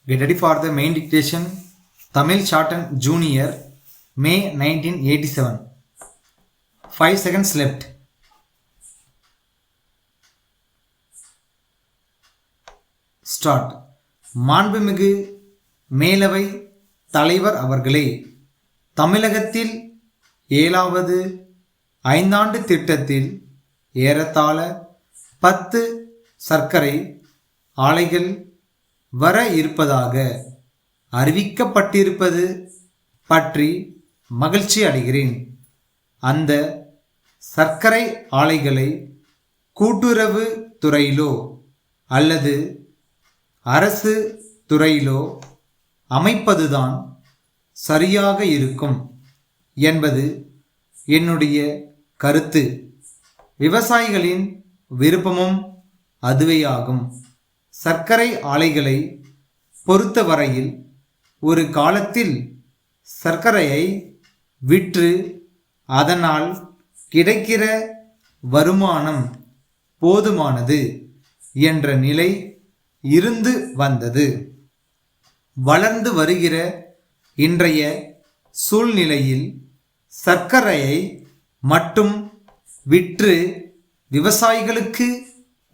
Get ready for the main dictation. Tamil Shortened Junior, May 1987. 5 seconds left. Start. மாண்புமிகு மேலவை தலைவர் அவர்களே, தமிழகத்தில் 7வது ஐந்தாண்டு திட்டத்தில் ஏறத்தாழ 10 சர்க்கரை ஆலைகள் வர இருப்பதாக அறிவிக்கப்பட்டிருப்பது பற்றி மகிழ்ச்சி அடைகிறேன். அந்த சர்க்கரை ஆலைகளை கூட்டுறவு துறையிலோ அல்லது அரசு துறையிலோ அமைப்பதுதான் சரியாக இருக்கும் என்பது என்னுடைய கருத்து. விவசாயிகளின் விருப்பமும் அதுவேயாகும். சர்க்கரை ஆலைகளை பொறுத்தவரையில் ஒரு காலத்தில் சர்க்கரையை விற்று அதனால் கிடைக்கிற வருமானம் போதுமானது என்ற நிலை இருந்து வந்தது. வளர்ந்து வருகிற இன்றைய சூழ்நிலையில் சர்க்கரையை மட்டும் விற்று விவசாயிகளுக்கு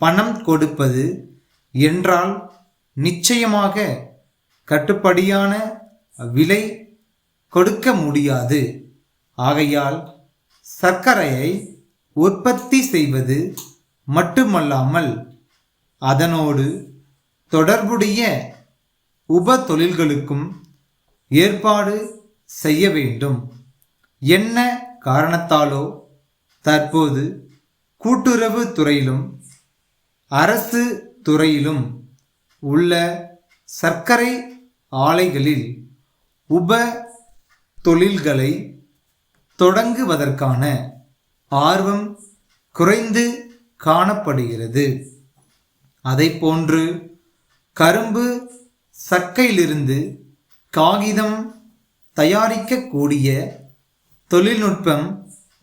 பணம் கொடுப்பது என்றால் நிச்சயமாக கட்டுப்படியான விலை கொடுக்க முடியாது. ஆகையால் சர்க்கரையை உற்பத்தி செய்வது மட்டுமல்லாமல் அதனோடு தொடர்புடைய உப தொழில்களுக்கும் ஏற்பாடு செய்ய வேண்டும். என்ன காரணத்தாலோ தற்போது கூட்டுறவு துறையிலும் அரசு துறையிலும் உள்ள சர்க்கரை ஆலைகளில் உப தொழில்களை தொடங்குவதற்கான ஆர்வம் குறைந்து காணப்படுகிறது. அதைப்போன்று கரும்பு சக்கையிலிருந்து காகிதம் தயாரிக்கக்கூடிய தொழில்நுட்பம்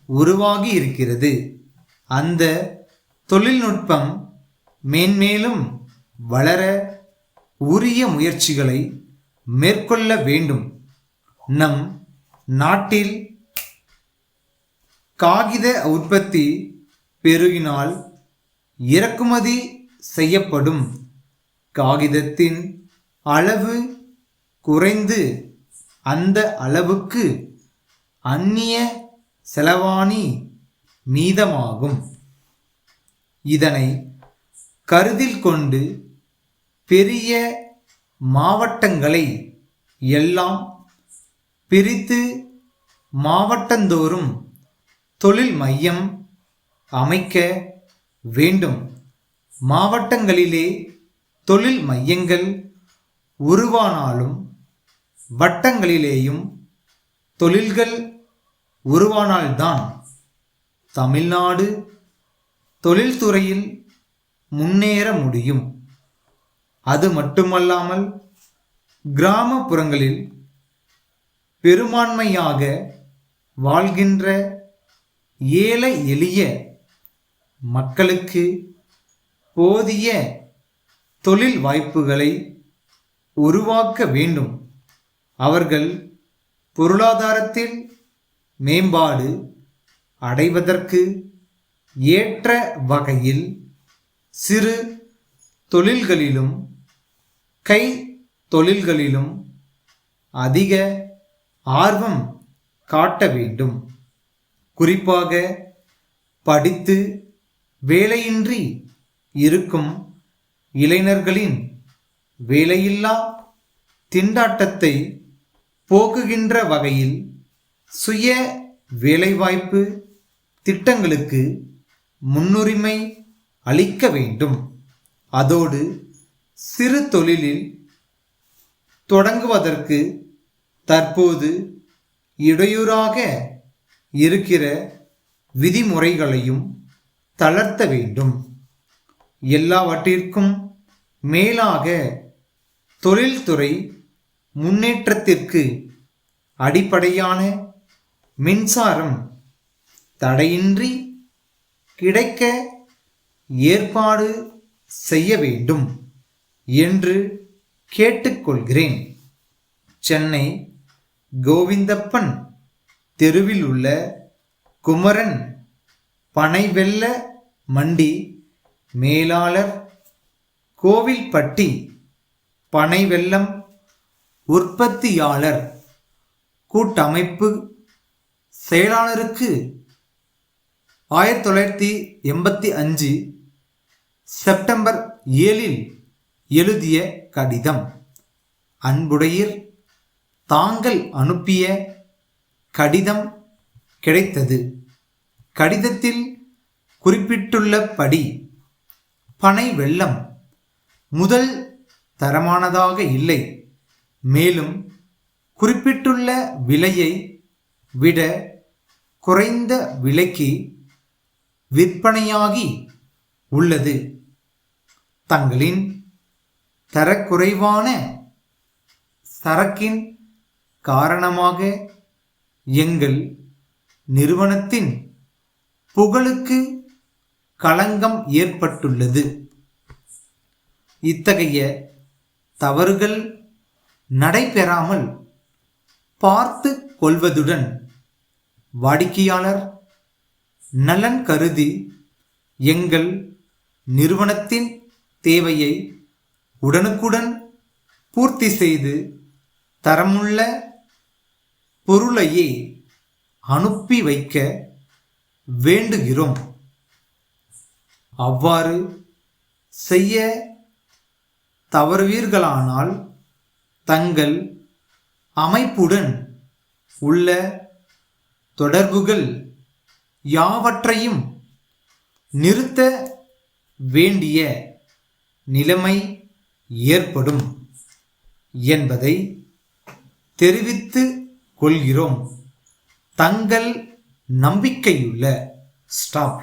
உருவாகி இருக்கிறது. அந்த தொழில்நுட்பம் மேன்மேலும் வளர உரிய முயற்சிகளை மேற்கொள்ள வேண்டும். நம் நாட்டில் காகித உற்பத்தி பெருகினால் இறக்குமதி செய்யப்படும் காகிதத்தின் அளவு குறைந்து அந்த அளவுக்கு அந்நிய செலவாணி மீதமாகும். இதனை கருத்தில் கொண்டு பெரிய மாவட்டங்களை எல்லாம் பிரித்து மாவட்டந்தோறும் தொழில் மையம் அமைக்க வேண்டும். மாவட்டங்களிலே தொழில் மையங்கள் உருவானாலும் வட்டங்களிலேயும் தொழில்கள் உருவானால்தான் தமிழ்நாடு தொழில்துறையில் முன்னேற முடியும். அது மட்டுமல்லாமல் கிராமப்புறங்களில் பெரும்பான்மையாக வாழ்கின்ற ஏழை எளிய மக்களுக்கு போதிய தொழில் வாய்ப்புகளை உருவாக்க வேண்டும். அவர்கள் பொருளாதாரத்தில் மேம்பாடு அடைவதற்கு ஏற்ற வகையில் சிறு தொழில்களிலும் கை தொழில்களிலும் அதிக ஆர்வம் காட்ட வேண்டும். குறிப்பாக படித்து வேலையின்றி இருக்கும் இளைஞர்களின் வேலையில்லா திண்டாட்டத்தை போக்குகின்ற வகையில் சுய வேலைவாய்ப்பு திட்டங்களுக்கு முன்னுரிமை அளிக்க வேண்டும். அதோடு சிறு தொழிலில் தொடங்குவதற்கு தற்போது இடையூறாக இருக்கிற விதிமுறைகளையும் தளர்த்த வேண்டும். எல்லாவற்றிற்கும் மேலாக தொழில்துறை முன்னேற்றத்திற்கு அடிப்படையான மின்சாரம் தடையின்றி கிடைக்க ஏற்பாடு செய்ய வேண்டும் என்று கேட்டுக்கொள்கிறேன். சென்னை கோவிந்தப்பன் தெருவில் உள்ள குமரன் பனைவெல்ல மண்டி மேலாளர், கோவில்பட்டி பனைவெல்லம் உற்பத்தியாளர் கூட்டமைப்பு செயலாளருக்கு 1985 செப்டம்பர் 7 எழுதிய கடிதம். அன்புடையீர், தாங்கள் அனுப்பிய கடிதம் கிடைத்தது. கடிதத்தில் குறிப்பிட்டுள்ளபடி பனை வெல்லம் முதல் தரமானதாக இல்லை. மேலும் குறிப்பிட்டுள்ள விலையை விட குறைந்த விலைக்கு விற்பனையாகி உள்ளது. தங்களின் தரக்குறைவான சரக்கின் காரணமாக எங்கள் நிறுவனத்தின் புகழுக்கு களங்கம் ஏற்பட்டுள்ளது. இத்தகைய தவறுகள் நடைபெறாமல் பார்த்து கொள்வதுடன் வாடிக்கையாளர் நலன் கருதி எங்கள் நிறுவனத்தின் தேவையை உடனுக்குடன் பூர்த்தி செய்து தரமுள்ள பொருளையே அனுப்பி வைக்க வேண்டுகிறோம். அவ்வாறு செய்ய தவறுவீர்களானால் தங்கள் அமைப்புடன் உள்ள தொடர்புகள் யாவற்றையும் நிறுத்த வேண்டிய நிலைமை ஏற்படும் என்பதை தெரிவித்து கொள்கிறோம். தங்கள் நம்பிக்கையுள்ள ஸ்டாப்.